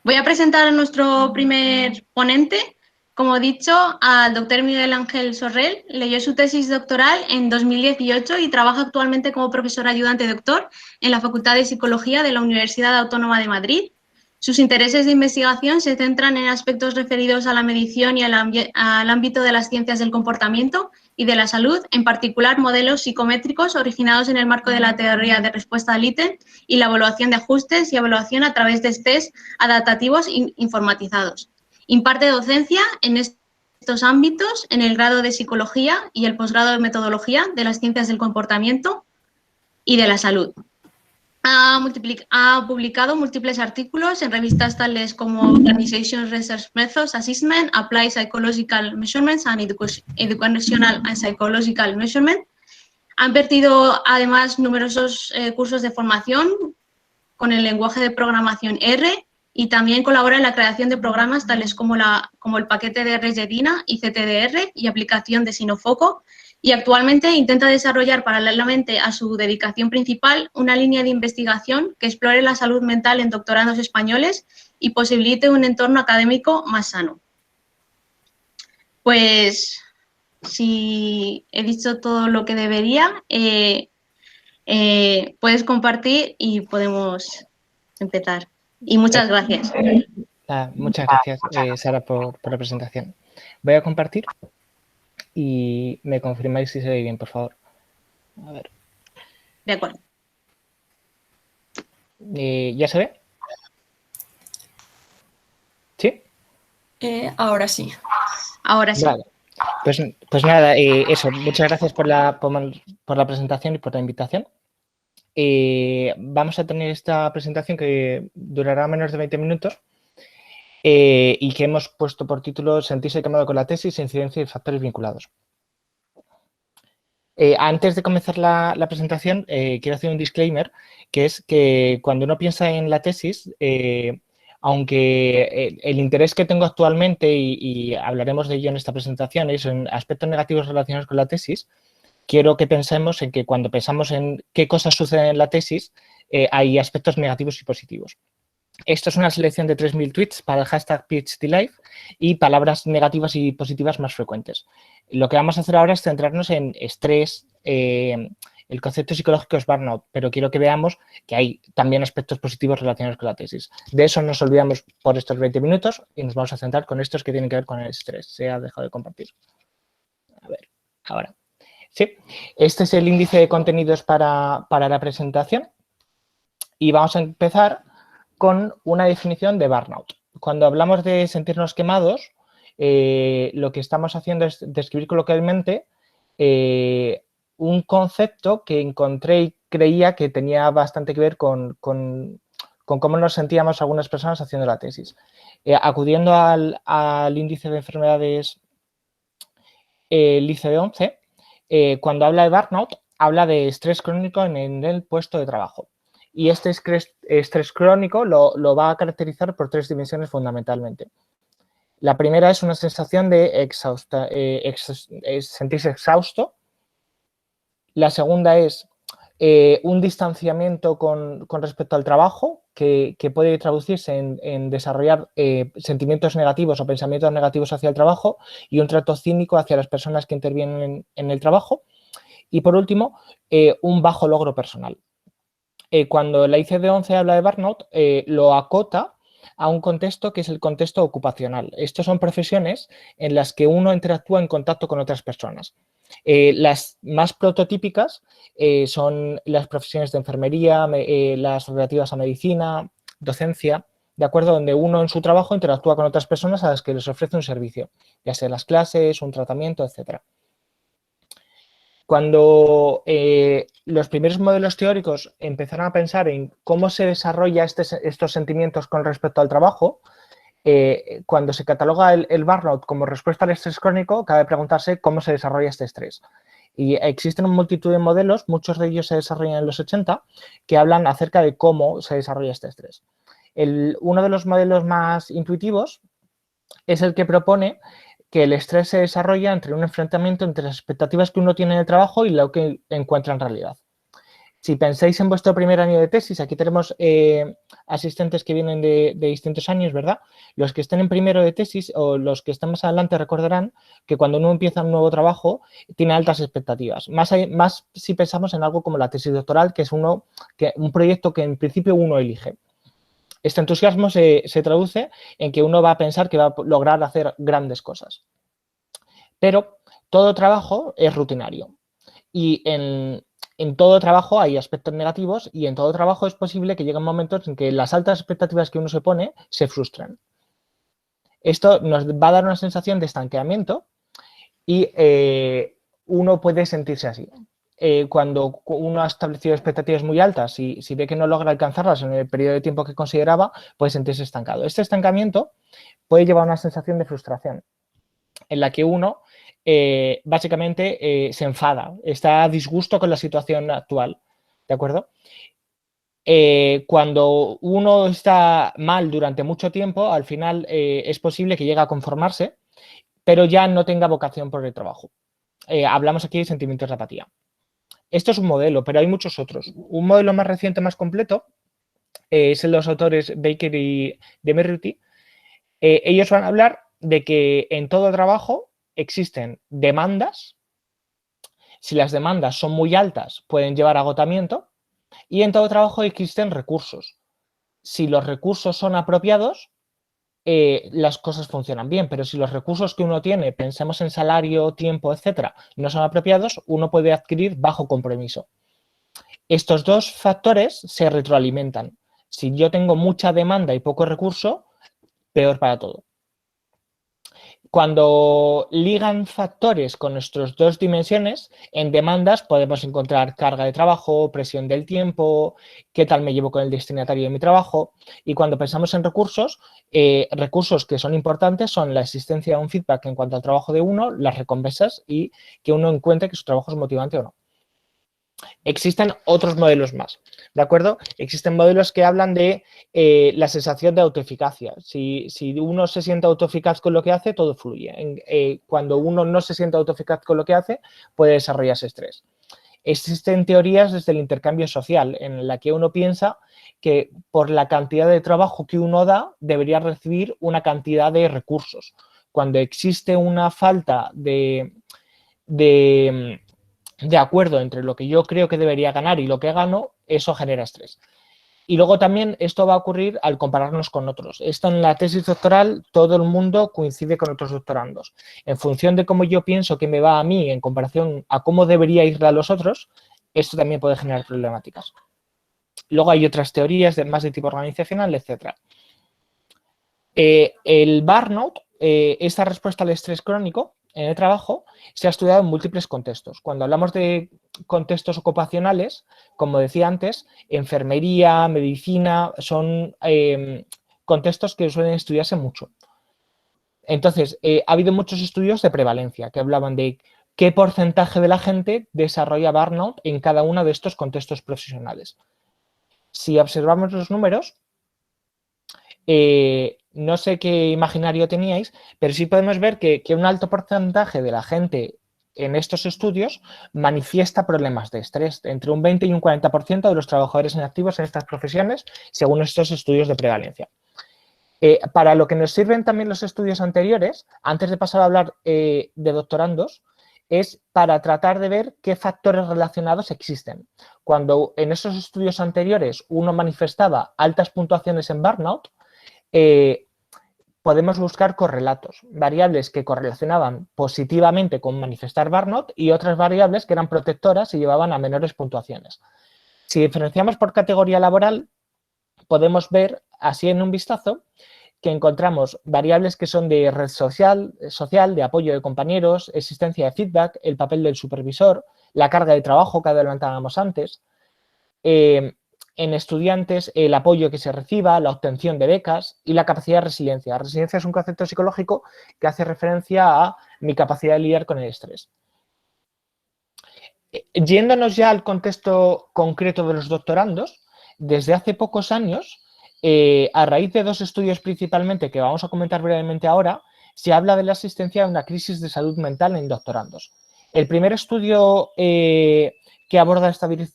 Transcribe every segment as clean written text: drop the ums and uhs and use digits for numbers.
Voy a presentar a nuestro primer ponente. Como he dicho, al doctor Miguel Ángel Sorrell. Leyó su tesis doctoral en 2018 y trabaja actualmente como profesor ayudante doctor en la Facultad de Psicología de la Universidad Autónoma de Madrid. Sus intereses de investigación se centran en aspectos referidos a la medición y al ámbito de las ciencias del comportamiento y de la salud, en particular modelos psicométricos originados en el marco de la teoría de respuesta al ítem y la evaluación de ajustes y evaluación a través de test adaptativos informatizados. Imparte docencia en estos ámbitos en el grado de Psicología y el posgrado de Metodología de las Ciencias del Comportamiento y de la Salud. Ha publicado múltiples artículos en revistas tales como Organization Research Methods Assessment, Applied Psychological Measurements and Educational and Psychological Measurement. Ha impartido además numerosos cursos de formación con el lenguaje de programación R y también colabora en la creación de programas tales como el paquete de redes de DINA y CTDR y aplicación de Sinofoco, y actualmente intenta desarrollar paralelamente a su dedicación principal una línea de investigación que explore la salud mental en doctorandos españoles y posibilite un entorno académico más sano. Pues, si he dicho todo lo que debería, puedes compartir y podemos empezar. Y muchas gracias. Muchas gracias, Sara, por la presentación. Voy a compartir y me confirmáis si se ve bien, por favor. A ver. De acuerdo. ¿Ya se ve? ¿Sí? Ahora sí. Ahora sí. Vale. Pues nada, eso. Muchas gracias por la presentación y por la invitación. Vamos a tener esta presentación que durará menos de 20 minutos y que hemos puesto por título Sentirse quemado con la tesis, incidencia y factores vinculados. Antes de comenzar la presentación, quiero hacer un disclaimer, que es que cuando uno piensa en la tesis, aunque el interés que tengo actualmente, y hablaremos de ello en esta presentación, es en aspectos negativos relacionados con la tesis, quiero que pensemos en que cuando pensamos en qué cosas suceden en la tesis, hay aspectos negativos y positivos. Esto es una selección de 3.000 tweets para el hashtag PhDLife y palabras negativas y positivas más frecuentes. Lo que vamos a hacer ahora es centrarnos en estrés, el concepto psicológico es burnout, pero quiero que veamos que hay también aspectos positivos relacionados con la tesis. De eso nos olvidamos por estos 20 minutos y nos vamos a centrar con estos que tienen que ver con el estrés. Se ha dejado de compartir. A ver, ahora. Sí, este es el índice de contenidos para la presentación y vamos a empezar con una definición de burnout. Cuando hablamos de sentirnos quemados, lo que estamos haciendo es describir coloquialmente un concepto que encontré y creía que tenía bastante que ver con cómo nos sentíamos algunas personas haciendo la tesis. Acudiendo al índice de enfermedades, el ICD-11, cuando habla de burnout, habla de estrés crónico en el puesto de trabajo. Y este estrés crónico lo va a caracterizar por 3 dimensiones fundamentalmente. La primera es una sensación de sentirse exhausto. La segunda es un distanciamiento con respecto al trabajo que puede traducirse en desarrollar sentimientos negativos o pensamientos negativos hacia el trabajo y un trato cínico hacia las personas que intervienen en el trabajo. Y por último, un bajo logro personal. Cuando la ICD-11 habla de burnout, lo acota a un contexto que es el contexto ocupacional. Estas son profesiones en las que uno interactúa en contacto con otras personas. Las más prototípicas son las profesiones de enfermería, las relativas a medicina, docencia, ¿de acuerdo? Donde uno en su trabajo interactúa con otras personas a las que les ofrece un servicio, ya sea las clases, un tratamiento, etcétera. Cuando los primeros modelos teóricos empezaron a pensar en cómo se desarrolla estos sentimientos con respecto al trabajo, cuando se cataloga el burnout como respuesta al estrés crónico, cabe preguntarse cómo se desarrolla este estrés. Y existen una multitud de modelos, muchos de ellos se desarrollan en los 80, que hablan acerca de cómo se desarrolla este estrés. Uno de los modelos más intuitivos es el que propone que el estrés se desarrolla entre un enfrentamiento entre las expectativas que uno tiene en el trabajo y lo que encuentra en realidad. Si pensáis en vuestro primer año de tesis, aquí tenemos asistentes que vienen de distintos años, ¿verdad? Los que estén en primero de tesis o los que están más adelante recordarán que cuando uno empieza un nuevo trabajo tiene altas expectativas. Más si pensamos en algo como la tesis doctoral, que es un proyecto que en principio uno elige. Este entusiasmo se traduce en que uno va a pensar que va a lograr hacer grandes cosas. Pero todo trabajo es rutinario y en todo trabajo hay aspectos negativos y en todo trabajo es posible que lleguen momentos en que las altas expectativas que uno se pone se frustran. Esto nos va a dar una sensación de estanqueamiento y uno puede sentirse así. Cuando uno ha establecido expectativas muy altas y si ve que no logra alcanzarlas en el periodo de tiempo que consideraba, puede sentirse estancado. Este estancamiento puede llevar a una sensación de frustración en la que uno básicamente se enfada, está a disgusto con la situación actual, ¿de acuerdo? Cuando uno está mal durante mucho tiempo, al final es posible que llegue a conformarse, pero ya no tenga vocación por el trabajo. Hablamos aquí de sentimientos de apatía. Esto es un modelo, pero hay muchos otros. Un modelo más reciente, más completo, es el de los autores Baker y Demirty. Ellos van a hablar de que en todo trabajo existen demandas. Si las demandas son muy altas, pueden llevar a agotamiento. Y en todo trabajo existen recursos. Si los recursos son apropiados, las cosas funcionan bien, pero si los recursos que uno tiene, pensemos en salario, tiempo, etcétera, no son apropiados, uno puede adquirir bajo compromiso. Estos dos factores se retroalimentan. Si yo tengo mucha demanda y poco recurso, peor para todo. Cuando ligan factores con nuestras dos dimensiones, en demandas podemos encontrar carga de trabajo, presión del tiempo, qué tal me llevo con el destinatario de mi trabajo. Y cuando pensamos en recursos, recursos que son importantes son la existencia de un feedback en cuanto al trabajo de uno, las recompensas y que uno encuentre que su trabajo es motivante o no. Existen otros modelos más, ¿de acuerdo? Existen modelos que hablan de la sensación de autoeficacia. Si uno se siente autoeficaz con lo que hace, todo fluye. Cuando uno no se siente autoeficaz con lo que hace, puede desarrollarse estrés. Existen teorías desde el intercambio social, en la que uno piensa que por la cantidad de trabajo que uno da, debería recibir una cantidad de recursos. Cuando existe una falta de acuerdo entre lo que yo creo que debería ganar y lo que gano, eso genera estrés. Y luego también esto va a ocurrir al compararnos con otros. Esto en la tesis doctoral todo el mundo coincide con otros doctorandos. En función de cómo yo pienso que me va a mí en comparación a cómo debería irle a los otros, esto también puede generar problemáticas. Luego hay otras teorías más de tipo organizacional, etc. El burnout, esta respuesta al estrés crónico en el trabajo, se ha estudiado en múltiples contextos. Cuando hablamos de contextos ocupacionales, como decía antes, enfermería, medicina, son contextos que suelen estudiarse mucho. Entonces, ha habido muchos estudios de prevalencia que hablaban de qué porcentaje de la gente desarrolla burnout en cada uno de estos contextos profesionales. Si observamos los números, no sé qué imaginario teníais, pero sí podemos ver que un alto porcentaje de la gente en estos estudios manifiesta problemas de estrés, entre un 20 y un 40% de los trabajadores inactivos en estas profesiones, según estos estudios de prevalencia. Para lo que nos sirven también los estudios anteriores, antes de pasar a hablar de doctorandos, es para tratar de ver qué factores relacionados existen. Cuando en esos estudios anteriores uno manifestaba altas puntuaciones en burnout, podemos buscar correlatos, variables que correlacionaban positivamente con manifestar burnout y otras variables que eran protectoras y llevaban a menores puntuaciones. Si diferenciamos por categoría laboral, podemos ver así en un vistazo que encontramos variables que son de red social, de apoyo de compañeros, existencia de feedback, el papel del supervisor, la carga de trabajo que adelantábamos antes, en estudiantes el apoyo que se reciba, la obtención de becas y la capacidad de resiliencia. Resiliencia es un concepto psicológico que hace referencia a mi capacidad de lidiar con el estrés. Yéndonos ya al contexto concreto de los doctorandos, desde hace pocos años, a raíz de dos estudios principalmente que vamos a comentar brevemente ahora, se habla de la existencia de una crisis de salud mental en doctorandos. El primer estudio que que aborda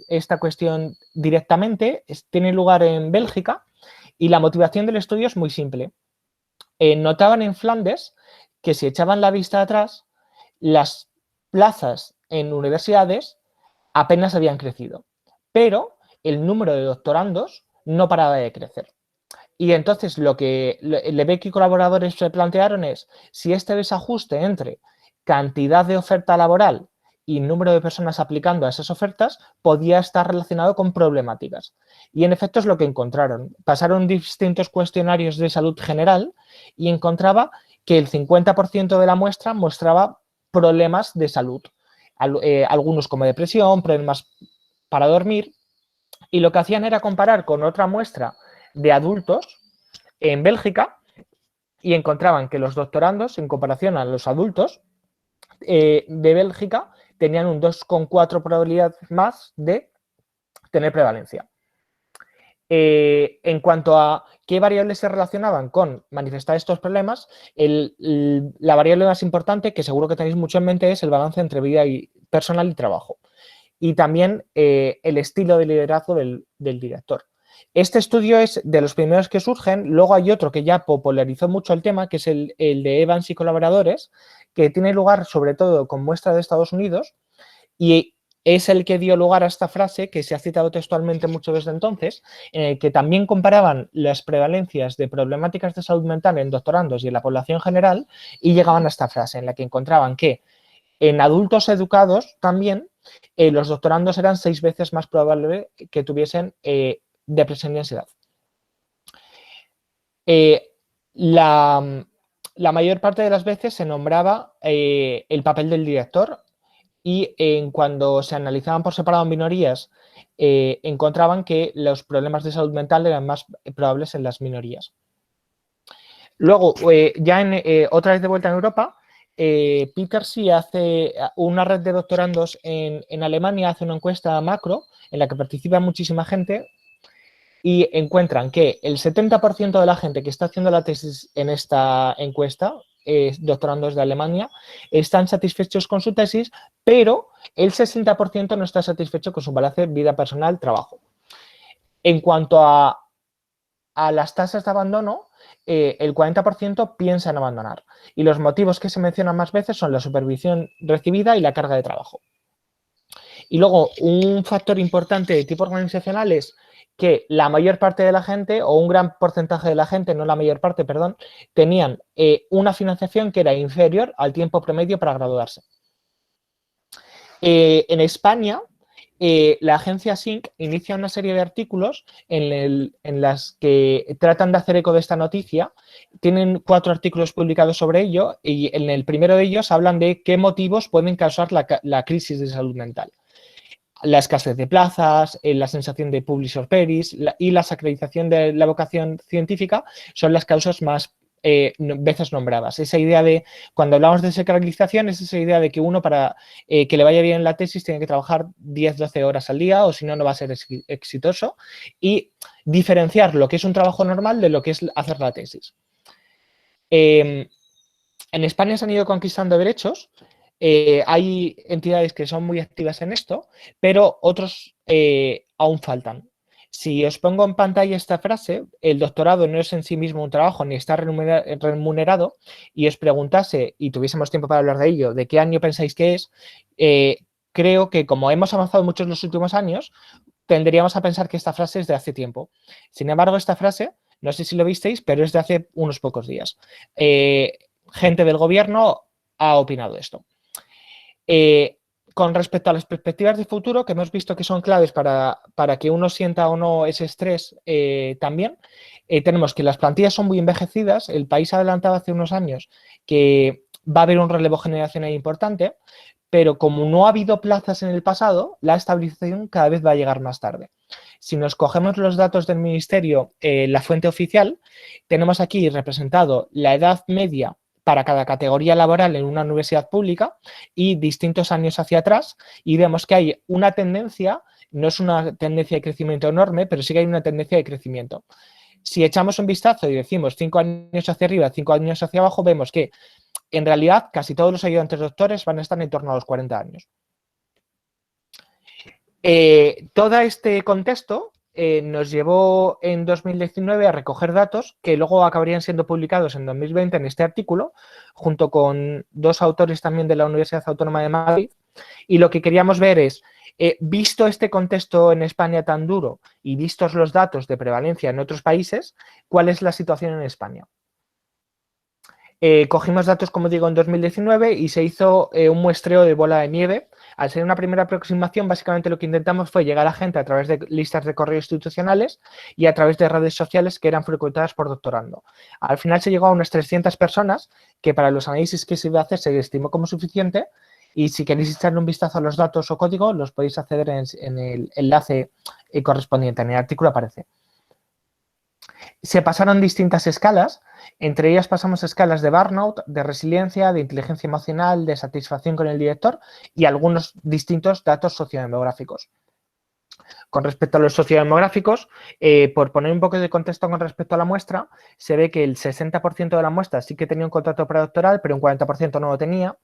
esta cuestión directamente. Tiene lugar en Bélgica y la motivación del estudio es muy simple. Notaban en Flandes que si echaban la vista atrás, las plazas en universidades apenas habían crecido, pero el número de doctorandos no paraba de crecer. Y entonces lo que Lebeck y colaboradores se plantearon es si este desajuste entre cantidad de oferta laboral y número de personas aplicando a esas ofertas podía estar relacionado con problemáticas. Y en efecto es lo que encontraron. Pasaron distintos cuestionarios de salud general y encontraba que el 50% de la muestra mostraba problemas de salud. Algunos como depresión, problemas para dormir. Y lo que hacían era comparar con otra muestra de adultos en Bélgica y encontraban que los doctorandos, en comparación a los adultos de Bélgica, tenían un 2,4 probabilidad más de tener prevalencia. En cuanto a qué variables se relacionaban con manifestar estos problemas, la variable más importante, que seguro que tenéis mucho en mente, es el balance entre vida personal y trabajo. Y también el estilo de liderazgo del director. Este estudio es de los primeros que surgen. Luego hay otro que ya popularizó mucho el tema, que es el de Evans y colaboradores, que tiene lugar sobre todo con muestra de Estados Unidos y es el que dio lugar a esta frase que se ha citado textualmente mucho desde entonces, que también comparaban las prevalencias de problemáticas de salud mental en doctorandos y en la población general y llegaban a esta frase en la que encontraban que en adultos educados también los doctorandos eran 6 veces más probable que tuviesen depresión y ansiedad. La mayor parte de las veces se nombraba el papel del director y cuando se analizaban por separado en minorías encontraban que los problemas de salud mental eran más probables en las minorías. Luego, ya otra vez de vuelta en Europa, Peter sí hace una red de doctorandos en Alemania, hace una encuesta macro en la que participa muchísima gente y encuentran que el 70% de la gente que está haciendo la tesis en esta encuesta, doctorandos de Alemania, están satisfechos con su tesis, pero el 60% no está satisfecho con su balance vida personal-trabajo. En cuanto a las tasas de abandono, el 40% piensa en abandonar. Y los motivos que se mencionan más veces son la supervisión recibida y la carga de trabajo. Y luego, un factor importante de tipo organizacional es que la mayor parte de la gente, o un gran porcentaje de la gente, no la mayor parte, perdón, tenían una financiación que era inferior al tiempo promedio para graduarse. En España, la agencia SINC inicia una serie de artículos en las que tratan de hacer eco de esta noticia. Tienen 4 artículos publicados sobre ello y en el primero de ellos hablan de qué motivos pueden causar la crisis de salud mental. La escasez de plazas, la sensación de publish or perish y la sacralización de la vocación científica son las causas más veces nombradas. Esa idea de, cuando hablamos de sacralización, es esa idea de que uno para que le vaya bien la tesis tiene que trabajar 10-12 horas al día o si no, no va a ser exitoso, y diferenciar lo que es un trabajo normal de lo que es hacer la tesis. En España se han ido conquistando derechos. Hay entidades que son muy activas en esto, pero otros aún faltan. Si os pongo en pantalla esta frase, el doctorado no es en sí mismo un trabajo ni está remunerado, y os preguntase, y tuviésemos tiempo para hablar de ello, de qué año pensáis que es, creo que como hemos avanzado mucho en los últimos años, tendríamos a pensar que esta frase es de hace tiempo. Sin embargo, esta frase, no sé si lo visteis, pero es de hace unos pocos días. Gente del gobierno ha opinado esto. Con respecto a las perspectivas de futuro, que hemos visto que son claves para que uno sienta o no ese estrés también, tenemos que las plantillas son muy envejecidas. El país ha adelantado hace unos años que va a haber un relevo generacional importante, pero como no ha habido plazas en el pasado, la estabilización cada vez va a llegar más tarde. Si nos cogemos los datos del Ministerio, la fuente oficial, tenemos aquí representado la edad media para cada categoría laboral en una universidad pública y distintos años hacia atrás, y vemos que hay una tendencia, no es una tendencia de crecimiento enorme, pero sí que hay una tendencia de crecimiento. Si echamos un vistazo y decimos 5 años hacia arriba, 5 años hacia abajo, vemos que en realidad casi todos los ayudantes doctores van a estar en torno a los 40 años. Todo este contexto nos llevó en 2019 a recoger datos que luego acabarían siendo publicados en 2020 en este artículo, junto con 2 autores también de la Universidad Autónoma de Madrid. Y lo que queríamos ver es, visto este contexto en España tan duro y vistos los datos de prevalencia en otros países, ¿cuál es la situación en España? Cogimos datos, como digo, en 2019 y se hizo un muestreo de bola de nieve. Al ser una primera aproximación, básicamente lo que intentamos fue llegar a gente a través de listas de correo institucionales y a través de redes sociales que eran frecuentadas por doctorando. Al final se llegó a unas 300 personas, que para los análisis que se iba a hacer se estimó como suficiente, y si queréis echarle un vistazo a los datos o código, los podéis acceder en el enlace correspondiente, en el artículo aparece. Se pasaron distintas escalas, entre ellas pasamos escalas de burnout, de resiliencia, de inteligencia emocional, de satisfacción con el director y algunos distintos datos sociodemográficos. Con respecto a los sociodemográficos, por poner un poco de contexto con respecto a la muestra, se ve que el 60% de la muestra sí que tenía un contrato predoctoral, pero un 40% no lo tenía,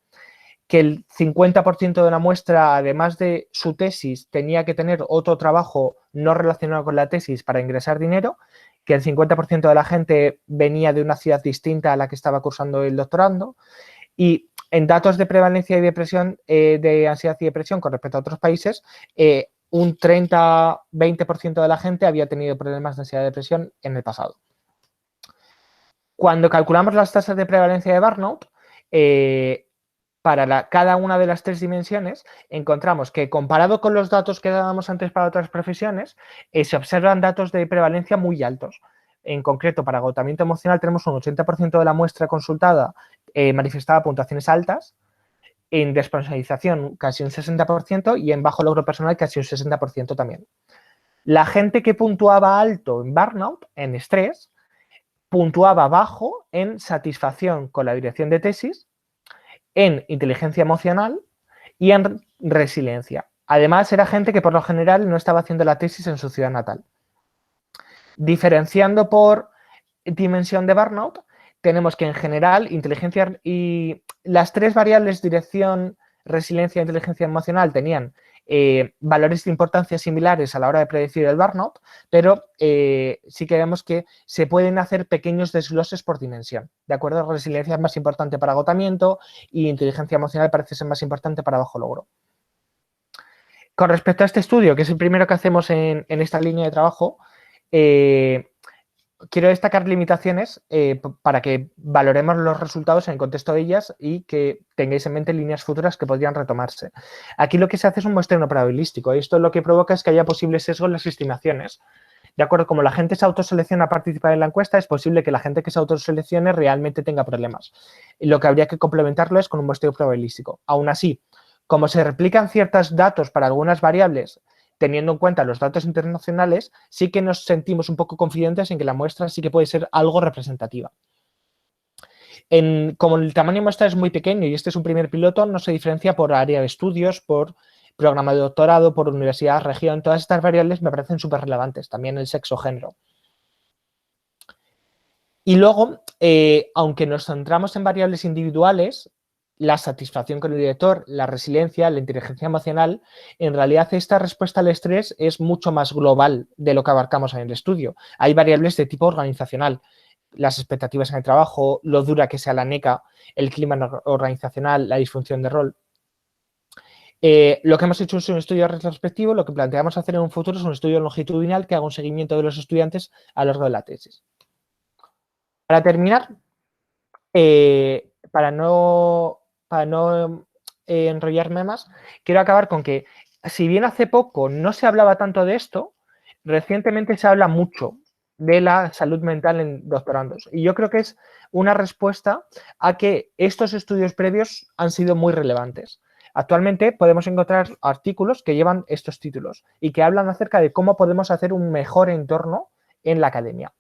que el 50% de la muestra, además de su tesis, tenía que tener otro trabajo no relacionado con la tesis para ingresar dinero, que el 50% de la gente venía de una ciudad distinta a la que estaba cursando el doctorando, y en datos de prevalencia y depresión, de ansiedad y depresión con respecto a otros países, un 30-20% de la gente había tenido problemas de ansiedad y depresión en el pasado. Cuando calculamos las tasas de prevalencia de burnout, para cada una de las 3 dimensiones, encontramos que comparado con los datos que dábamos antes para otras profesiones, se observan datos de prevalencia muy altos. En concreto, para agotamiento emocional tenemos un 80% de la muestra consultada manifestaba puntuaciones altas, en despersonalización casi un 60% y en bajo logro personal casi un 60% también. La gente que puntuaba alto en burnout, en estrés, puntuaba bajo en satisfacción con la dirección de tesis, en inteligencia emocional y en resiliencia. Además, era gente que por lo general no estaba haciendo la tesis en su ciudad natal. Diferenciando por dimensión de burnout, tenemos que en general inteligencia y las 3 variables dirección, resiliencia e inteligencia emocional tenían valores de importancia similares a la hora de predecir el burnout, pero sí que vemos que se pueden hacer pequeños desgloses por dimensión. ¿De acuerdo? Resiliencia es más importante para agotamiento y inteligencia emocional parece ser más importante para bajo logro. Con respecto a este estudio, que es el primero que hacemos en esta línea de trabajo, quiero destacar limitaciones para que valoremos los resultados en el contexto de ellas y que tengáis en mente líneas futuras que podrían retomarse. Aquí lo que se hace es un muestreo no probabilístico. Esto lo que provoca es que haya posibles sesgos en las estimaciones. De acuerdo, como la gente se autoselecciona a participar en la encuesta, es posible que la gente que se autoseleccione realmente tenga problemas. Y lo que habría que complementarlo es con un muestreo probabilístico. Aún así, como se replican ciertos datos para algunas variables, teniendo en cuenta los datos internacionales, sí que nos sentimos un poco confidentes en que la muestra sí que puede ser algo representativa. Como el tamaño de muestra es muy pequeño y este es un primer piloto, no se diferencia por área de estudios, por programa de doctorado, por universidad, región. Todas estas variables me parecen súper relevantes, también el sexo, género. Y luego, aunque nos centramos en variables individuales, la satisfacción con el director, la resiliencia, la inteligencia emocional, en realidad esta respuesta al estrés es mucho más global de lo que abarcamos en el estudio. Hay variables de tipo organizacional, las expectativas en el trabajo, lo dura que sea la NECA, el clima organizacional, la disfunción de rol. Lo que hemos hecho es un estudio retrospectivo, lo que planteamos hacer en un futuro es un estudio longitudinal que haga un seguimiento de los estudiantes a lo largo de la tesis. Para terminar, para no enrollarme más, quiero acabar con que, si bien hace poco no se hablaba tanto de esto, recientemente se habla mucho de la salud mental en doctorandos. Y yo creo que es una respuesta a que estos estudios previos han sido muy relevantes. Actualmente podemos encontrar artículos que llevan estos títulos y que hablan acerca de cómo podemos hacer un mejor entorno en la academia.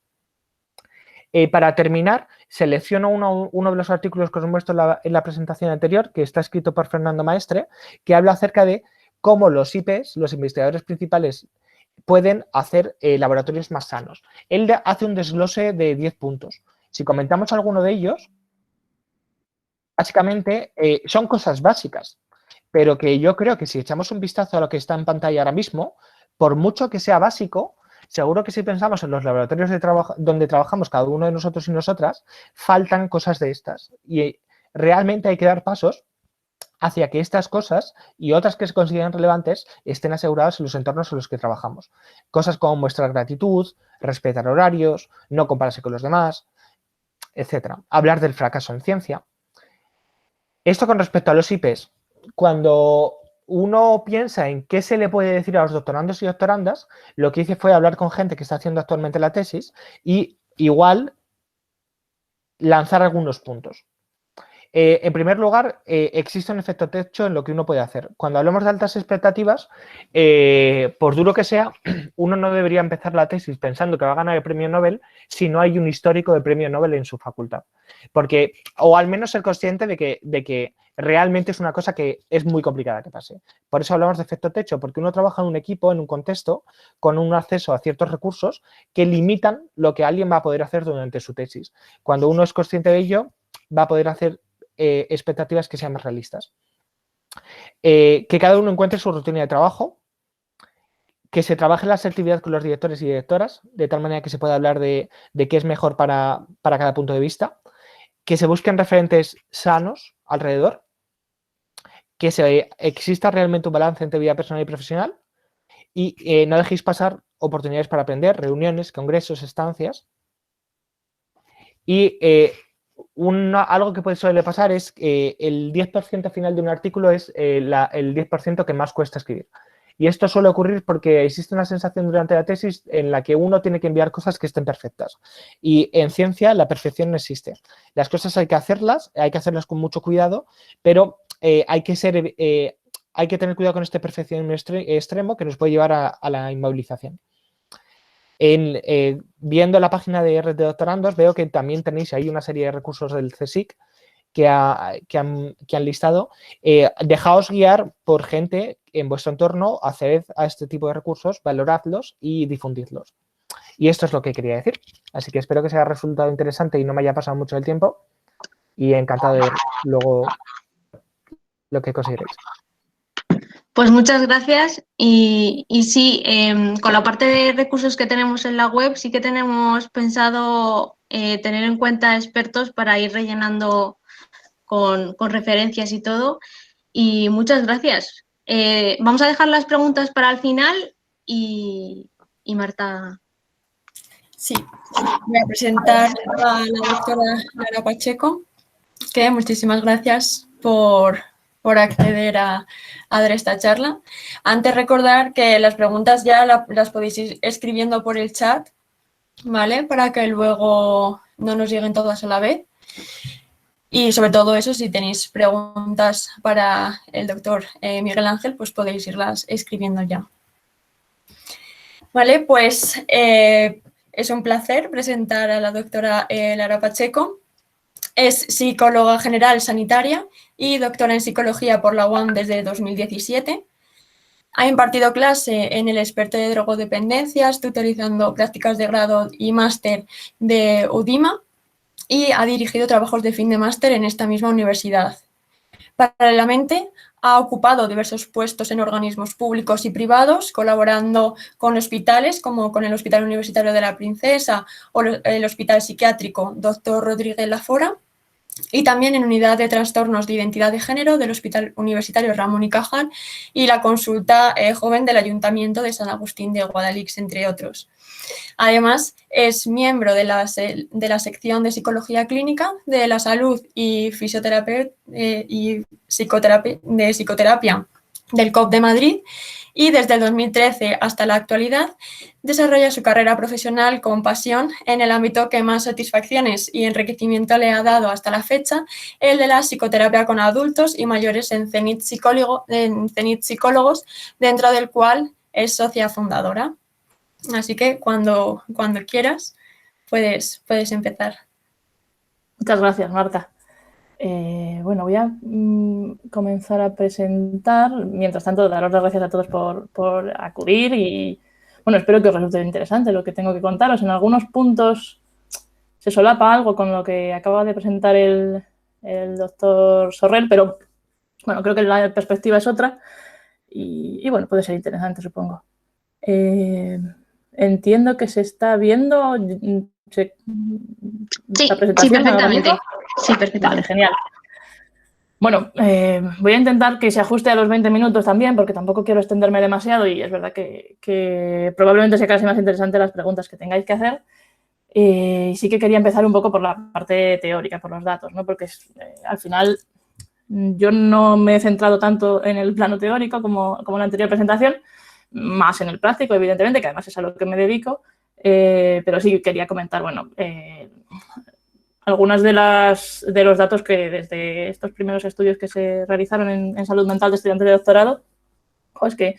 Para terminar, selecciono uno de los artículos que os muestro en la presentación anterior, que está escrito por Fernando Maestre, que habla acerca de cómo los IPs, los investigadores principales, pueden hacer laboratorios más sanos. Él hace un desglose de 10 puntos. Si comentamos alguno de ellos, básicamente son cosas básicas. pero que yo creo que si echamos un vistazo a lo que está en pantalla ahora mismo, por mucho que sea básico, seguro que si pensamos en los laboratorios donde trabajamos cada uno de nosotros y nosotras, faltan cosas de estas. Y realmente hay que dar pasos hacia que estas cosas y otras que se consideren relevantes estén aseguradas en los entornos en los que trabajamos. Cosas como mostrar gratitud, respetar horarios, no compararse con los demás, etcétera. Hablar del fracaso en ciencia. Esto con respecto a los IPs. Cuando uno piensa en qué se le puede decir a los doctorandos y doctorandas, lo que hice fue hablar con gente que está haciendo actualmente la tesis y igual lanzar algunos puntos. En primer lugar, existe un efecto techo en lo que uno puede hacer. Cuando hablamos de altas expectativas, por duro que sea, uno no debería empezar la tesis pensando que va a ganar el premio Nobel si no hay un histórico de premio Nobel en su facultad. Porque, o al menos ser consciente de que realmente es una cosa que es muy complicada que pase. Por eso hablamos de efecto techo, porque uno trabaja en un equipo, en un contexto, con un acceso a ciertos recursos que limitan lo que alguien va a poder hacer durante su tesis. Cuando uno es consciente de ello, va a poder hacer expectativas que sean más realistas. Que cada uno encuentre su rutina de trabajo, que se trabaje la asertividad con los directores y directoras, de tal manera que se pueda hablar de qué es mejor para cada punto de vista, que se busquen referentes sanos alrededor, que exista realmente un balance entre vida personal y profesional y no dejéis pasar oportunidades para aprender, reuniones, congresos, estancias. Y algo que suele pasar es que el 10% final de un artículo es el 10% que más cuesta escribir. Y esto suele ocurrir porque existe una sensación durante la tesis en la que uno tiene que enviar cosas que estén perfectas. Y en ciencia la perfección no existe. Las cosas hay que hacerlas con mucho cuidado, pero hay que tener cuidado con este perfeccionismo extremo que nos puede llevar a la inmovilización. Viendo la página de Red de Doctorandos, veo que también tenéis ahí una serie de recursos del CSIC que han listado. Dejaos guiar por gente en vuestro entorno, acceded a este tipo de recursos, valoradlos y difundidlos. Y esto es lo que quería decir. Así que espero que os haya resultado interesante y no me haya pasado mucho el tiempo. Y encantado de ver luego lo que conseguiréis. Pues muchas gracias y sí, con la parte de recursos que tenemos en la web sí que tenemos pensado tener en cuenta expertos para ir rellenando con referencias y todo. Y muchas gracias. Vamos a dejar las preguntas para el final y Marta. Sí, voy a presentar a la doctora Lara Pacheco, que muchísimas gracias por acceder a dar esta charla. Antes recordar que las preguntas ya las podéis ir escribiendo por el chat, ¿vale? Para que luego no nos lleguen todas a la vez. Y sobre todo eso, si tenéis preguntas para el doctor Miguel Ángel, pues podéis irlas escribiendo ya. Vale, pues es un placer presentar a la doctora Lara Pacheco. Es psicóloga general sanitaria y doctora en psicología por la UAM desde 2017. Ha impartido clase en el experto de drogodependencias, tutorizando prácticas de grado y máster de UDIMA y ha dirigido trabajos de fin de máster en esta misma universidad. Paralelamente, ha ocupado diversos puestos en organismos públicos y privados, colaborando con hospitales como con el Hospital Universitario de la Princesa o el Hospital Psiquiátrico Dr. Rodríguez Lafora, y también en unidad de trastornos de identidad de género del Hospital Universitario Ramón y Cajal y la consulta joven del Ayuntamiento de San Agustín de Guadalix, entre otros. Además, es miembro de la sección de Psicología Clínica de la Salud y Fisioterapia y Psicoterapia del COP de Madrid y desde el 2013 hasta la actualidad desarrolla su carrera profesional con pasión en el ámbito que más satisfacciones y enriquecimiento le ha dado hasta la fecha, el de la psicoterapia con adultos y mayores en Zenit Psicólogos, dentro del cual es socia fundadora. Así que cuando quieras puedes empezar. Muchas gracias, Marta. Bueno, voy a comenzar a presentar. Mientras tanto, daros las gracias a todos por acudir y, bueno, espero que os resulte interesante lo que tengo que contaros. En algunos puntos se solapa algo con lo que acaba de presentar el doctor Sorrell, pero bueno, creo que la perspectiva es otra y bueno, puede ser interesante, supongo. Entiendo que se está viendo Sí, la presentación ahora perfectamente. mismo. Sí, perfectamente. Vale, genial. Bueno, voy a intentar que se ajuste a los 20 minutos también, porque tampoco quiero extenderme demasiado y es verdad que probablemente sea casi más interesante las preguntas que tengáis que hacer. Y sí que quería empezar un poco por la parte teórica, por los datos, ¿no? Porque al final yo no me he centrado tanto en el plano teórico como en la anterior presentación, más en el práctico, evidentemente, que además es a lo que me dedico, pero sí quería comentar, bueno, algunas de los datos que desde estos primeros estudios que se realizaron en salud mental de estudiantes de doctorado, pues que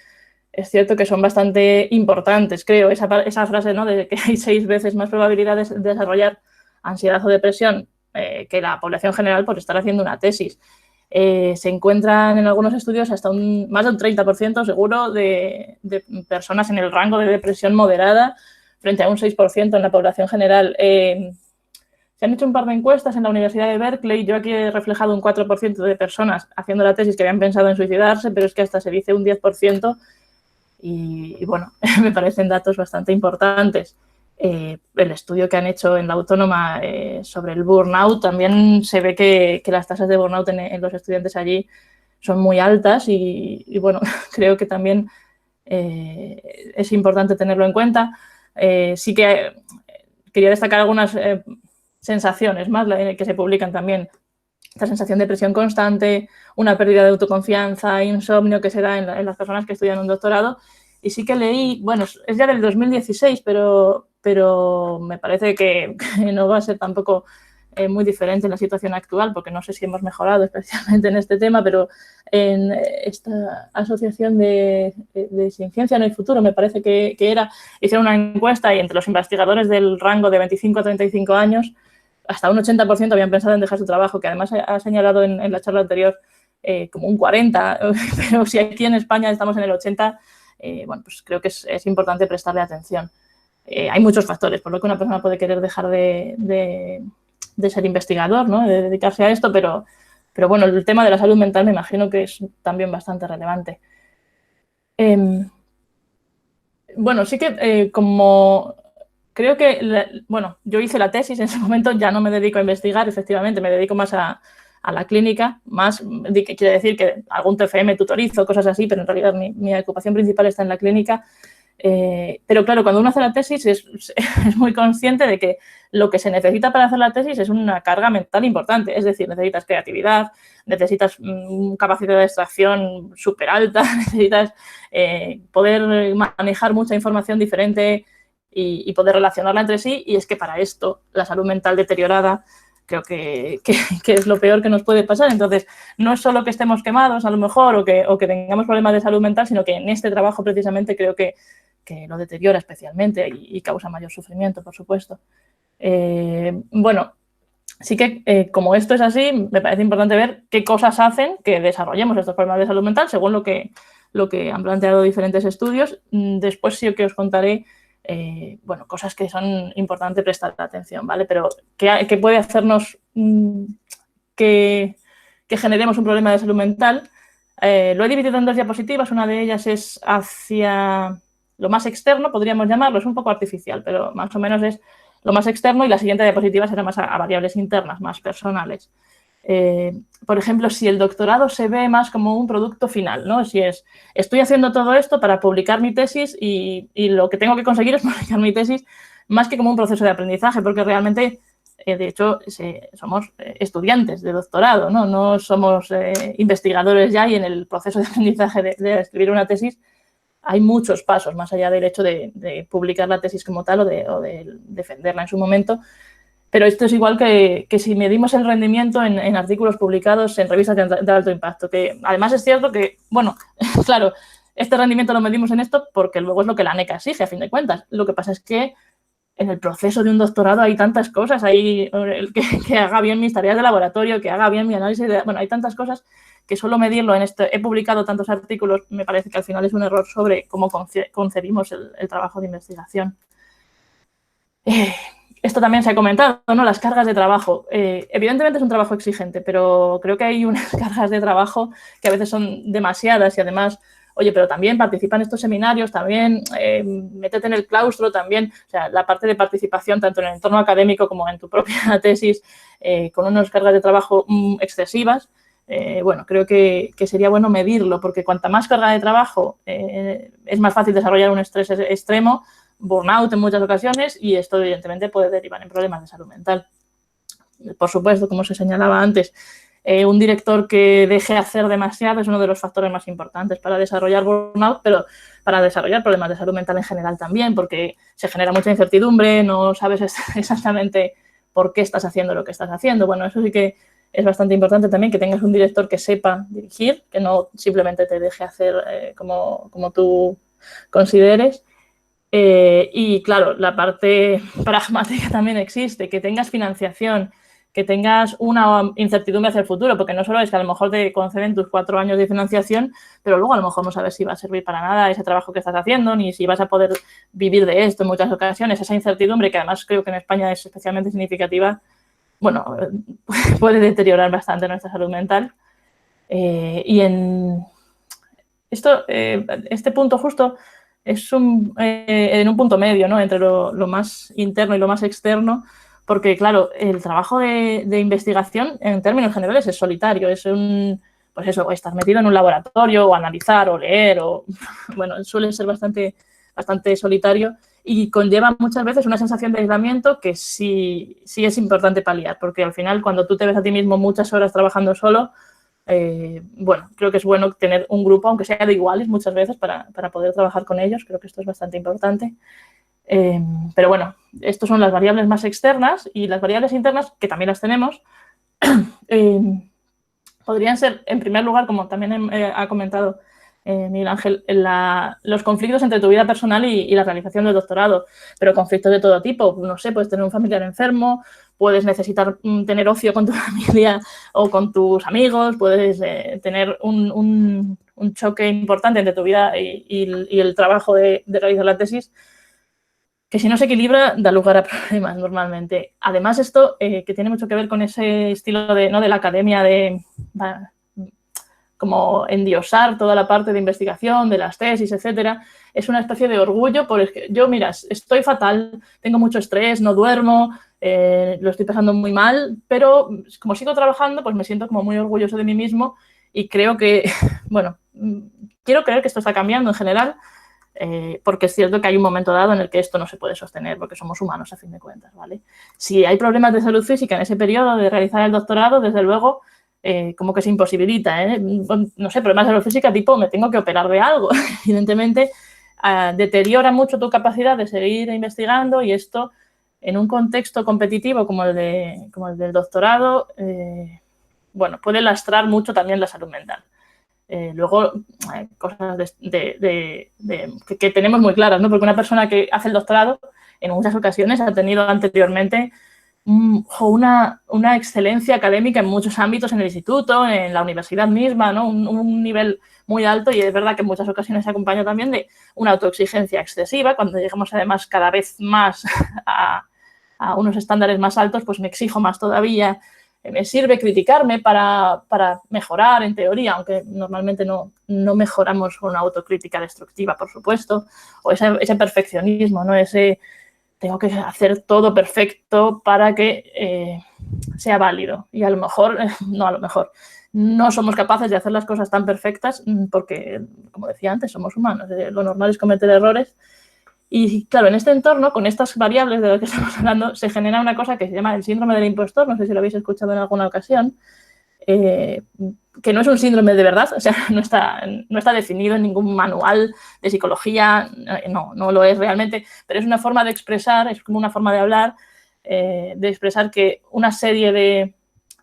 es cierto que son bastante importantes, creo, esa frase, ¿no?, de que hay 6 veces más probabilidades de desarrollar ansiedad o depresión que la población general por estar haciendo una tesis. Se encuentran en algunos estudios hasta más de un 30% seguro de personas en el rango de depresión moderada frente a un 6% en la población general. Se han hecho un par de encuestas en la Universidad de Berkeley. Yo aquí he reflejado un 4% de personas haciendo la tesis que habían pensado en suicidarse, pero es que hasta se dice un 10%. Y bueno, me parecen datos bastante importantes. El estudio que han hecho en la Autónoma sobre el burnout, también se ve que las tasas de burnout en los estudiantes allí son muy altas y bueno, creo que también es importante tenerlo en cuenta. Sí que quería destacar algunas sensaciones más que se publican también. Esta sensación de presión constante, una pérdida de autoconfianza, insomnio que se da en las personas que estudian un doctorado. Y sí que leí, bueno, es ya del 2016, pero me parece que no va a ser tampoco muy diferente en la situación actual, porque no sé si hemos mejorado especialmente en este tema, pero en esta asociación de Sin Ciencia no hay futuro, me parece que hicieron una encuesta y entre los investigadores del rango de 25 a 35 años, hasta un 80% habían pensado en dejar su trabajo, que además ha señalado en la charla anterior como un 40%, pero si aquí en España estamos en el 80%, bueno, pues creo que es importante prestarle atención. Hay muchos factores por lo que una persona puede querer dejar de ser investigador, ¿no?, de dedicarse a esto, pero bueno, el tema de la salud mental me imagino que es también bastante relevante. Bueno, sí que como creo que, bueno, yo hice la tesis en ese momento, ya no me dedico a investigar, efectivamente, me dedico más a la clínica, más, que quiere decir que algún TFM tutorizo, cosas así, pero en realidad mi ocupación principal está en la clínica. Pero claro, cuando uno hace la tesis es muy consciente de que lo que se necesita para hacer la tesis es una carga mental importante, es decir, necesitas creatividad, necesitas capacidad de extracción súper alta, necesitas poder manejar mucha información diferente y poder relacionarla entre sí, y es que para esto la salud mental deteriorada creo que es lo peor que nos puede pasar. Entonces, no es solo que estemos quemados a lo mejor o que tengamos problemas de salud mental, sino que en este trabajo precisamente creo que lo deteriora especialmente y causa mayor sufrimiento, por supuesto. Bueno, sí que como esto es así, me parece importante ver qué cosas hacen que desarrollemos estos problemas de salud mental según lo que han planteado diferentes estudios. Después sí que os contaré bueno, cosas que son importantes prestar atención, ¿vale? Pero ¿qué puede hacernos que generemos un problema de salud mental? Lo he dividido en 2 diapositivas. Una de ellas es hacia lo más externo, podríamos llamarlo, es un poco artificial, pero más o menos es lo más externo, y la siguiente diapositiva será más a variables internas, más personales. Por ejemplo, si el doctorado se ve más como un producto final, ¿no? Si estoy haciendo todo esto para publicar mi tesis y lo que tengo que conseguir es publicar mi tesis, más que como un proceso de aprendizaje, porque realmente, de hecho, somos estudiantes de doctorado, ¿no? No somos investigadores ya, y en el proceso de aprendizaje de escribir una tesis hay muchos pasos, más allá del hecho de publicar la tesis como tal o de defenderla en su momento. Pero esto es igual que si medimos el rendimiento en artículos publicados en revistas de alto impacto, que además es cierto que, bueno, claro, este rendimiento lo medimos en esto porque luego es lo que la ANECA exige, a fin de cuentas. Lo que pasa es que en el proceso de un doctorado hay tantas cosas, hay que haga bien mis tareas de laboratorio, que haga bien mi análisis, bueno, hay tantas cosas que solo medirlo en esto. He publicado tantos artículos, me parece que al final es un error sobre cómo concebimos el trabajo de investigación. Esto también se ha comentado, ¿no? Las cargas de trabajo. Evidentemente es un trabajo exigente, pero creo que hay unas cargas de trabajo que a veces son demasiadas y además, oye, pero también participa en estos seminarios, también métete en el claustro, también, o sea, la parte de participación tanto en el entorno académico como en tu propia tesis, con unas cargas de trabajo excesivas. Bueno, creo que sería bueno medirlo, porque cuanta más carga de trabajo es más fácil desarrollar un estrés extremo, burnout en muchas ocasiones, y esto evidentemente puede derivar en problemas de salud mental. Por supuesto, como se señalaba antes, un director que deje hacer demasiado es uno de los factores más importantes para desarrollar burnout, pero para desarrollar problemas de salud mental en general también, porque se genera mucha incertidumbre, no sabes exactamente por qué estás haciendo lo que estás haciendo. Bueno, eso sí que es bastante importante también, que tengas un director que sepa dirigir, que no simplemente te deje hacer como tú consideres. Y claro, la parte pragmática también existe, que tengas financiación, que tengas una incertidumbre hacia el futuro, porque no solo es que a lo mejor te conceden tus 4 años de financiación, pero luego a lo mejor no sabes si va a servir para nada ese trabajo que estás haciendo, ni si vas a poder vivir de esto en muchas ocasiones. Esa incertidumbre, que además creo que en España es especialmente significativa, bueno, puede deteriorar bastante nuestra salud mental. Y en este punto justo es en un punto medio, ¿no? Entre lo más interno y lo más externo, porque, claro, el trabajo de investigación, en términos generales, es solitario. Es pues eso, estar metido en un laboratorio, o analizar, o leer, o bueno, suele ser bastante solitario y conlleva muchas veces una sensación de aislamiento que sí es importante paliar, porque al final, cuando tú te ves a ti mismo muchas horas trabajando solo, bueno, creo que es bueno tener un grupo, aunque sea de iguales muchas veces, para poder trabajar con ellos. Creo que esto es bastante importante. Pero bueno, estas son las variables más externas, y las variables internas, que también las tenemos, podrían ser, en primer lugar, como también ha comentado Miguel Ángel, los conflictos entre tu vida personal y la realización del doctorado, pero conflictos de todo tipo. No sé, puedes tener un familiar enfermo, puedes necesitar tener ocio con tu familia o con tus amigos, puedes tener un choque importante entre tu vida y el trabajo de realizar la tesis, que si no se equilibra da lugar a problemas normalmente. Además, esto que tiene mucho que ver con ese estilo de la academia de como endiosar toda la parte de investigación, de las tesis, etcétera, es una especie de orgullo por el que yo, mira, estoy fatal, tengo mucho estrés, no duermo, lo estoy pasando muy mal, pero como sigo trabajando, pues me siento como muy orgulloso de mí mismo y creo que, bueno, quiero creer que esto está cambiando en general, porque es cierto que hay un momento dado en el que esto no se puede sostener, porque somos humanos a fin de cuentas, ¿vale? Si hay problemas de salud física en ese periodo de realizar el doctorado, desde luego, como que se imposibilita, no sé, problemas de salud física tipo me tengo que operar de algo. Evidentemente, deteriora mucho tu capacidad de seguir investigando, y esto, en un contexto competitivo como el del doctorado, bueno, puede lastrar mucho también la salud mental. Luego, cosas que tenemos muy claras, ¿no? Porque una persona que hace el doctorado, en muchas ocasiones, ha tenido anteriormente una excelencia académica en muchos ámbitos, en el instituto, en la universidad misma, ¿no? Un nivel muy alto, y es verdad que en muchas ocasiones se acompaña también de una autoexigencia excesiva. Cuando llegamos además cada vez más a unos estándares más altos, pues me exijo más todavía. Me sirve criticarme para mejorar, en teoría, aunque normalmente no mejoramos con una autocrítica destructiva, por supuesto, o ese perfeccionismo, ¿no? Tengo que hacer todo perfecto para que sea válido. Y a lo mejor no somos capaces de hacer las cosas tan perfectas porque, como decía antes, somos humanos. Lo normal es cometer errores. Y claro, en este entorno, con estas variables de las que estamos hablando, se genera una cosa que se llama el síndrome del impostor. No sé si lo habéis escuchado en alguna ocasión. Que no es un síndrome de verdad, o sea, no está definido en ningún manual de psicología, no lo es realmente, pero es una forma de expresar, es como una forma de hablar, de expresar que una serie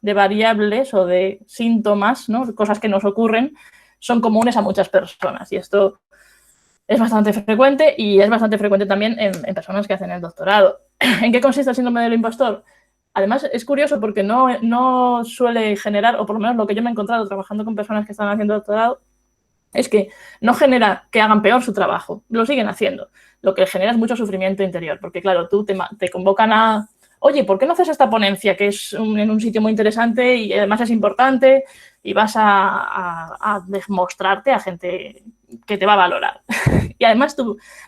de variables o de síntomas, ¿no? Cosas que nos ocurren, son comunes a muchas personas, y esto es bastante frecuente, y es bastante frecuente también en personas que hacen el doctorado. ¿En qué consiste el síndrome del impostor? Además, es curioso porque no suele generar, o por lo menos lo que yo me he encontrado trabajando con personas que están haciendo doctorado, es que no genera que hagan peor su trabajo, lo siguen haciendo. Lo que genera es mucho sufrimiento interior, porque claro, tú te convocan a oye, ¿por qué no haces esta ponencia que es en un sitio muy interesante y además es importante y vas a demostrarte a gente que te va a valorar? Y además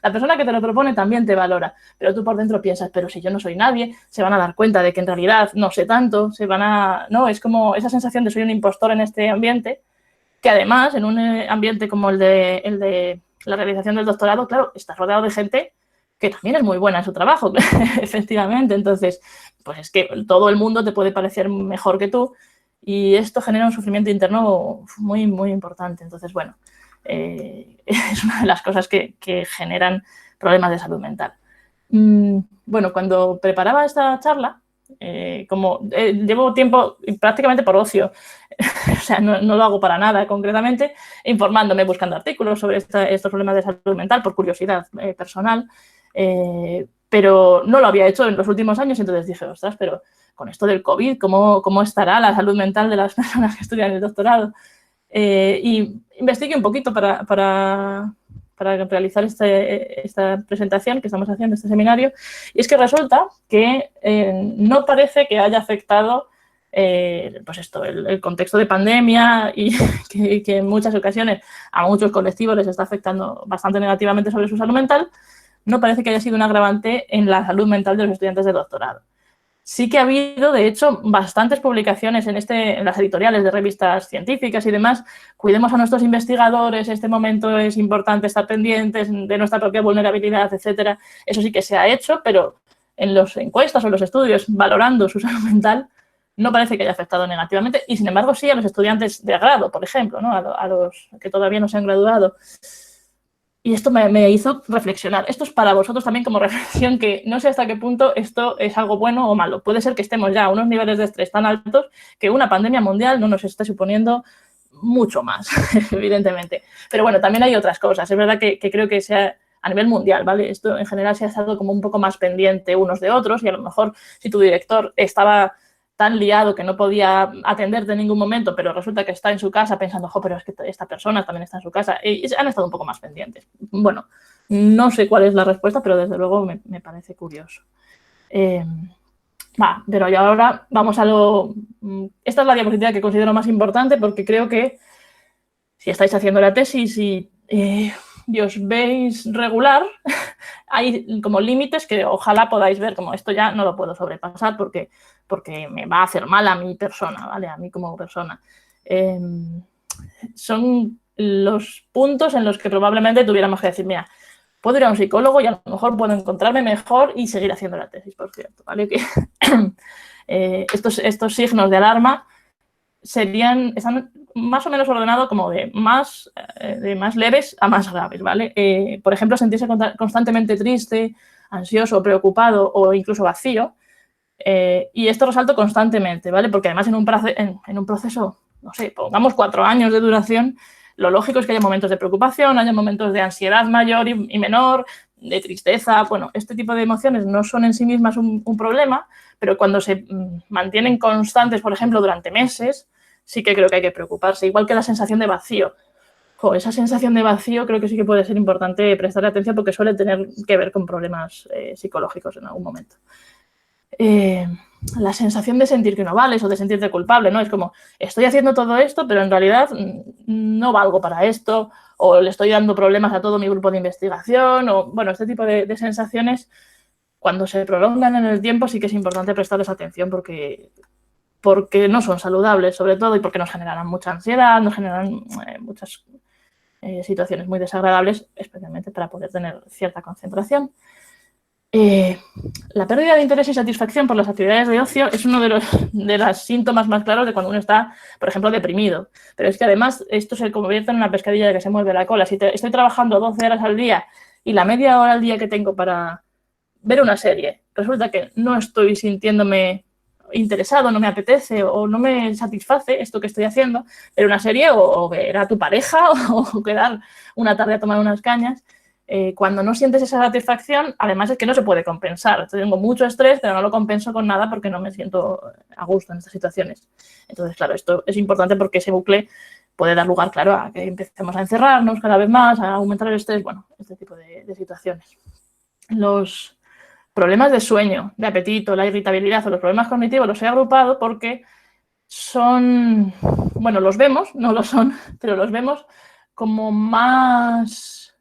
la persona que te lo propone también te valora, pero tú por dentro piensas, pero si yo no soy nadie, se van a dar cuenta de que en realidad no sé tanto, no, es como esa sensación de soy un impostor en este ambiente, que además en un ambiente como el de la realización del doctorado, claro, estás rodeado de gente que también es muy buena en su trabajo, efectivamente. Entonces, pues es que todo el mundo te puede parecer mejor que tú y esto genera un sufrimiento interno muy, muy importante. Entonces, bueno, es una de las cosas que generan problemas de salud mental. Bueno, cuando preparaba esta charla, llevo tiempo prácticamente por ocio, o sea, no lo hago para nada concretamente, informándome, buscando artículos sobre estos problemas de salud mental por curiosidad personal, pero no lo había hecho en los últimos años, entonces dije, ostras, pero con esto del COVID, ¿cómo estará la salud mental de las personas que estudian el doctorado? Y investigué un poquito para realizar esta presentación que estamos haciendo, este seminario, y es que resulta que no parece que haya afectado pues el contexto de pandemia y que en muchas ocasiones a muchos colectivos les está afectando bastante negativamente sobre su salud mental, no parece que haya sido un agravante en la salud mental de los estudiantes de doctorado. Sí que ha habido, de hecho, bastantes publicaciones en las editoriales de revistas científicas y demás. Cuidemos a nuestros investigadores, este momento es importante estar pendientes de nuestra propia vulnerabilidad, etcétera. Eso sí que se ha hecho, pero en las encuestas o en los estudios valorando su salud mental no parece que haya afectado negativamente y, sin embargo, sí a los estudiantes de grado, por ejemplo, ¿no? A los que todavía no se han graduado. Y esto me hizo reflexionar. Esto es para vosotros también como reflexión, que no sé hasta qué punto esto es algo bueno o malo. Puede ser que estemos ya a unos niveles de estrés tan altos que una pandemia mundial no nos esté suponiendo mucho más, evidentemente. Pero bueno, también hay otras cosas. Es verdad que creo que sea a nivel mundial, ¿vale? Esto en general se ha estado como un poco más pendiente unos de otros y a lo mejor si tu director estaba tan liado que no podía atenderte en ningún momento, pero resulta que está en su casa pensando, pero es que esta persona también está en su casa, y han estado un poco más pendientes. Bueno, no sé cuál es la respuesta, pero desde luego me parece curioso. Pero y ahora vamos a esta es la diapositiva que considero más importante porque creo que si estáis haciendo la tesis y os veis regular, hay como límites que ojalá podáis ver, como esto ya no lo puedo sobrepasar porque me va a hacer mal a mi persona, ¿vale? A mí como persona. Son los puntos en los que probablemente tuviéramos que decir, mira, puedo ir a un psicólogo y a lo mejor puedo encontrarme mejor y seguir haciendo la tesis, por cierto, ¿vale? Estos signos de alarma están más o menos ordenados como de más leves a más graves, ¿vale? Por ejemplo, sentirse constantemente triste, ansioso, preocupado o incluso vacío. Y esto resalto constantemente, ¿vale? Porque además en un proceso, no sé, pongamos 4 años de duración, lo lógico es que haya momentos de preocupación, haya momentos de ansiedad mayor y menor, de tristeza. Bueno, este tipo de emociones no son en sí mismas un problema, pero cuando se mantienen constantes, por ejemplo, durante meses, sí que creo que hay que preocuparse. Igual que la sensación de vacío. Esa sensación de vacío creo que sí que puede ser importante prestarle atención porque suele tener que ver con problemas psicológicos en algún momento. La sensación de sentir que no vales o de sentirte culpable, ¿no? Es como, estoy haciendo todo esto, pero en realidad no valgo para esto, o le estoy dando problemas a todo mi grupo de investigación, o bueno, este tipo de sensaciones, cuando se prolongan en el tiempo sí que es importante prestarles atención porque no son saludables, sobre todo, y porque nos generan mucha ansiedad, nos generan muchas situaciones muy desagradables, especialmente para poder tener cierta concentración. La pérdida de interés y satisfacción por las actividades de ocio es uno de los síntomas más claros de cuando uno está, por ejemplo, deprimido. Pero es que además esto se convierte en una pescadilla de que se mueve la cola. Si estoy trabajando 12 horas al día y la media hora al día que tengo para ver una serie, resulta que no estoy sintiéndome interesado, no me apetece o no me satisface esto que estoy haciendo, ver una serie o ver a tu pareja o quedar una tarde a tomar unas cañas. Cuando no sientes esa satisfacción, además es que no se puede compensar. Tengo mucho estrés, pero no lo compenso con nada porque no me siento a gusto en estas situaciones. Entonces, claro, esto es importante porque ese bucle puede dar lugar, claro, a que empecemos a encerrarnos cada vez más, a aumentar el estrés, bueno, este tipo de situaciones. problemas de sueño, de apetito, la irritabilidad o los problemas cognitivos los he agrupado porque son, bueno, los vemos, no lo son, pero los vemos como más,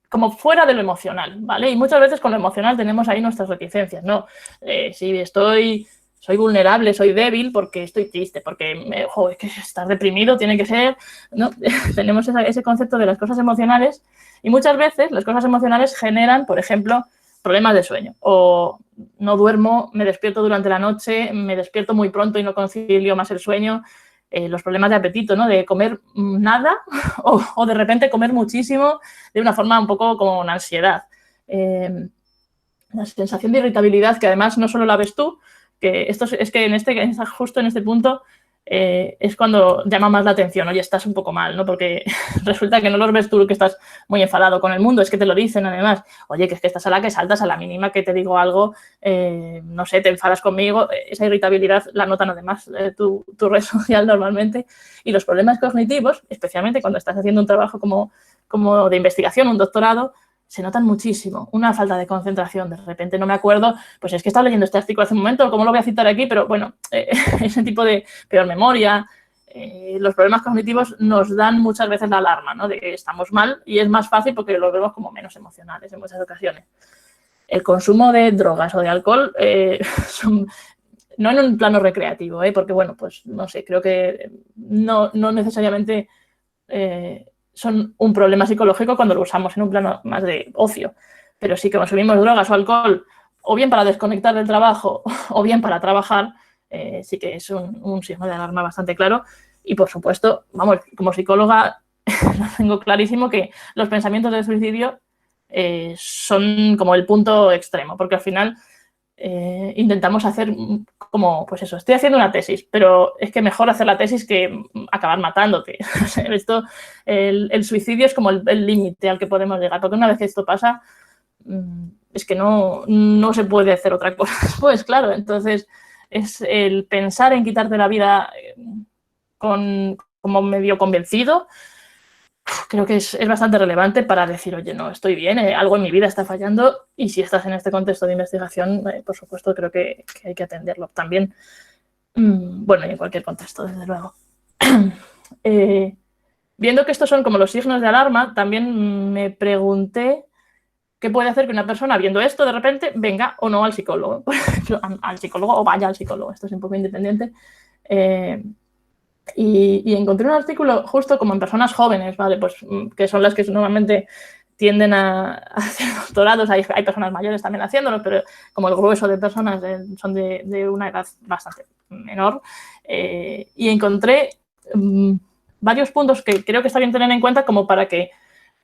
como fuera de lo emocional, ¿vale? Y muchas veces con lo emocional tenemos ahí nuestras reticencias, ¿no? Si soy vulnerable, soy débil porque estoy triste, porque es que estar deprimido tiene que ser, ¿no? Tenemos ese concepto de las cosas emocionales y muchas veces las cosas emocionales generan, por ejemplo, problemas de sueño o no duermo, me despierto durante la noche, me despierto muy pronto y no concilio más el sueño, los problemas de apetito, ¿no? De comer nada o de repente comer muchísimo de una forma un poco como una ansiedad. La sensación de irritabilidad que además no solo la ves tú, que esto es que justo en este punto es cuando llama más la atención, oye, estás un poco mal, ¿no? Porque resulta que no los ves tú que estás muy enfadado con el mundo, es que te lo dicen además, oye, que es que estás a la que saltas a la mínima que te digo algo, no sé, te enfadas conmigo, esa irritabilidad la notan además tu red social normalmente, y los problemas cognitivos, especialmente cuando estás haciendo un trabajo como de investigación, un doctorado, se notan muchísimo, una falta de concentración, de repente no me acuerdo, pues es que estaba leyendo este artículo hace un momento, ¿cómo lo voy a citar aquí? Pero bueno, ese tipo de peor memoria, los problemas cognitivos nos dan muchas veces la alarma, ¿no? De que estamos mal y es más fácil porque lo vemos como menos emocionales en muchas ocasiones. El consumo de drogas o de alcohol no en un plano recreativo, porque bueno, pues no sé, creo que no necesariamente son un problema psicológico cuando lo usamos en un plano más de ocio, pero si consumimos drogas o alcohol o bien para desconectar del trabajo o bien para trabajar, sí que es un signo de alarma bastante claro y por supuesto, vamos, como psicóloga lo tengo clarísimo que los pensamientos de suicidio son como el punto extremo, porque al final intentamos hacer como, pues eso, estoy haciendo una tesis, pero es que mejor hacer la tesis que acabar matándote. Esto, el suicidio es como el límite al que podemos llegar, porque una vez que esto pasa, es que no se puede hacer otra cosa después, claro. Entonces, es el pensar en quitarte la vida como medio convencido, creo que es bastante relevante para decir, oye, no, estoy bien, algo en mi vida está fallando y si estás en este contexto de investigación, por supuesto, creo que hay que atenderlo también. Bueno, y en cualquier contexto, desde luego. Viendo que estos son como los signos de alarma, también me pregunté qué puede hacer que una persona, viendo esto, de repente venga o no al psicólogo. Por ejemplo, al psicólogo o vaya al psicólogo. Esto es un poco independiente. Y encontré un artículo justo como en personas jóvenes, ¿vale? Pues que son las que normalmente tienden a hacer doctorados, hay personas mayores también haciéndolo, pero como el grueso de personas son de una edad bastante menor. Y encontré varios puntos que creo que está bien tener en cuenta como para que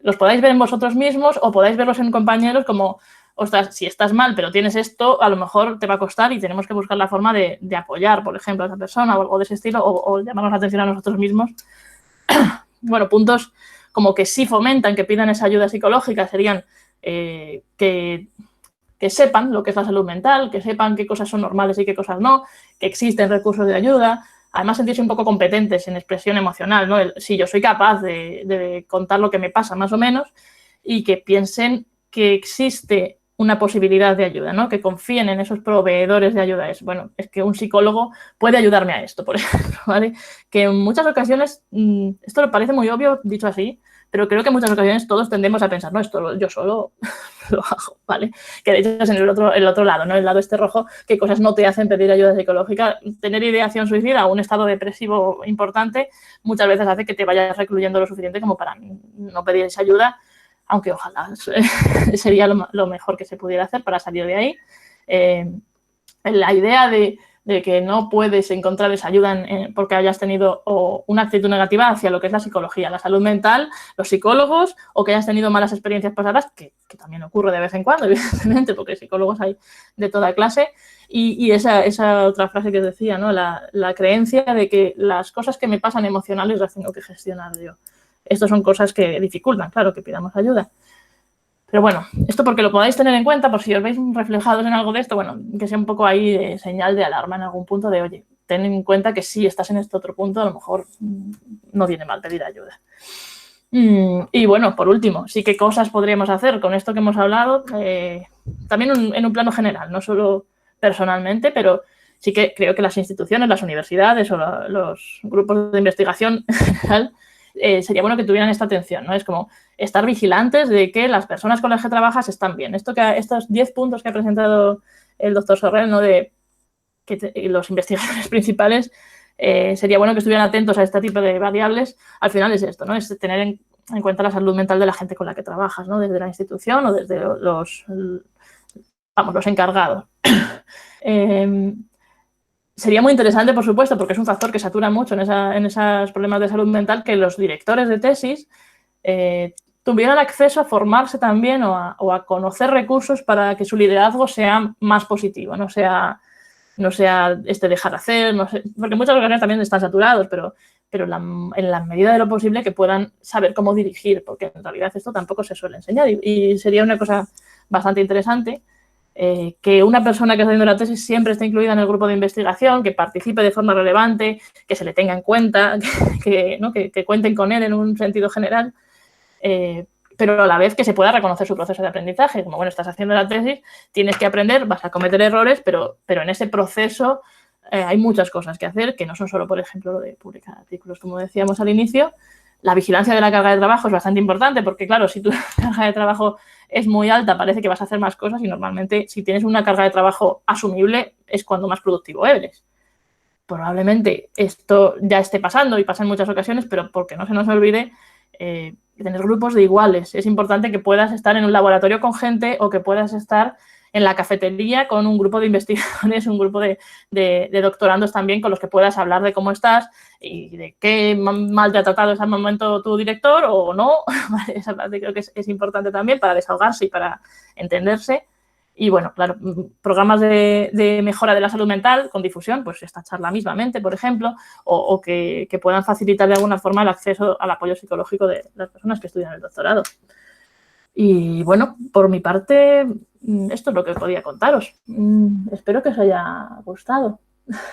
los podáis ver en vosotros mismos o podáis verlos en compañeros como, ostras, si estás mal pero tienes esto, a lo mejor te va a costar y tenemos que buscar la forma de apoyar, por ejemplo, a esa persona o algo de ese estilo o llamarnos la atención a nosotros mismos. Bueno, puntos como que sí fomentan que pidan esa ayuda psicológica serían que sepan lo que es la salud mental, que sepan qué cosas son normales y qué cosas no, que existen recursos de ayuda, además sentirse un poco competentes en expresión emocional, ¿no? Sí, yo soy capaz de contar lo que me pasa más o menos y que piensen que existe una posibilidad de ayuda, ¿no? Que confíen en esos proveedores de ayuda. Bueno, es que un psicólogo puede ayudarme a esto, por ejemplo, ¿vale? Que en muchas ocasiones, esto le parece muy obvio dicho así, pero creo que en muchas ocasiones todos tendemos a pensar, no, esto yo solo lo hago, ¿vale? Que de hecho es en el otro lado, ¿no? El lado este rojo, que cosas no te hacen pedir ayuda psicológica. Tener ideación suicida o un estado depresivo importante muchas veces hace que te vayas recluyendo lo suficiente como para no pedir esa ayuda, aunque ojalá sería lo mejor que se pudiera hacer para salir de ahí. La idea de que no puedes encontrar esa ayuda porque hayas tenido una actitud negativa hacia lo que es la psicología, la salud mental, los psicólogos, o que hayas tenido malas experiencias pasadas, que también ocurre de vez en cuando, evidentemente, porque psicólogos hay de toda clase. Y esa otra frase que decía, ¿no? La creencia de que las cosas que me pasan emocionales las tengo que gestionar yo. Estas son cosas que dificultan, claro, que pidamos ayuda. Pero bueno, esto porque lo podáis tener en cuenta, por si os veis reflejados en algo de esto, bueno, que sea un poco ahí de señal de alarma en algún punto de, oye, ten en cuenta que si estás en este otro punto, a lo mejor no viene mal pedir ayuda. Y bueno, por último, sí que cosas podríamos hacer con esto que hemos hablado, también en un plano general, no solo personalmente, pero sí que creo que las instituciones, las universidades o los grupos de investigación en general, sería bueno que tuvieran esta atención, ¿no? Es como estar vigilantes de que las personas con las que trabajas están bien. Estos 10 puntos que ha presentado el doctor Sorrell, ¿no? De que los investigadores principales, sería bueno que estuvieran atentos a este tipo de variables. Al final es esto, ¿no? Es tener en cuenta la salud mental de la gente con la que trabajas, ¿no? Desde la institución o desde los encargados. Sería muy interesante, por supuesto, porque es un factor que satura mucho en esos problemas de salud mental, que los directores de tesis tuvieran acceso a formarse también o a conocer recursos para que su liderazgo sea más positivo, no sea dejar hacer, no sé, porque muchas ocasiones también están saturados, pero en la medida de lo posible que puedan saber cómo dirigir, porque en realidad esto tampoco se suele enseñar y sería una cosa bastante interesante. Que una persona que está haciendo la tesis siempre esté incluida en el grupo de investigación, que participe de forma relevante, que se le tenga en cuenta, que cuenten con él en un sentido general, pero a la vez que se pueda reconocer su proceso de aprendizaje. Como, bueno, estás haciendo la tesis, tienes que aprender, vas a cometer errores, pero en ese proceso hay muchas cosas que hacer, que no son solo, por ejemplo, lo de publicar artículos, como decíamos al inicio. La vigilancia de la carga de trabajo es bastante importante porque, claro, si tu carga de trabajo es muy alta, parece que vas a hacer más cosas y normalmente si tienes una carga de trabajo asumible es cuando más productivo eres. Probablemente esto ya esté pasando y pasa en muchas ocasiones, pero porque no se nos olvide tener grupos de iguales. Es importante que puedas estar en un laboratorio con gente o que puedas estar en la cafetería con un grupo de investigadores, un grupo de doctorandos también con los que puedas hablar de cómo estás y de qué mal te ha tratado en ese momento tu director o no. Esa parte creo que es importante también para desahogarse y para entenderse. Y bueno, claro, programas de mejora de la salud mental con difusión, pues esta charla mismamente, por ejemplo, o que puedan facilitar de alguna forma el acceso al apoyo psicológico de las personas que estudian el doctorado. Y bueno, por mi parte, esto es lo que podía contaros. Espero que os haya gustado.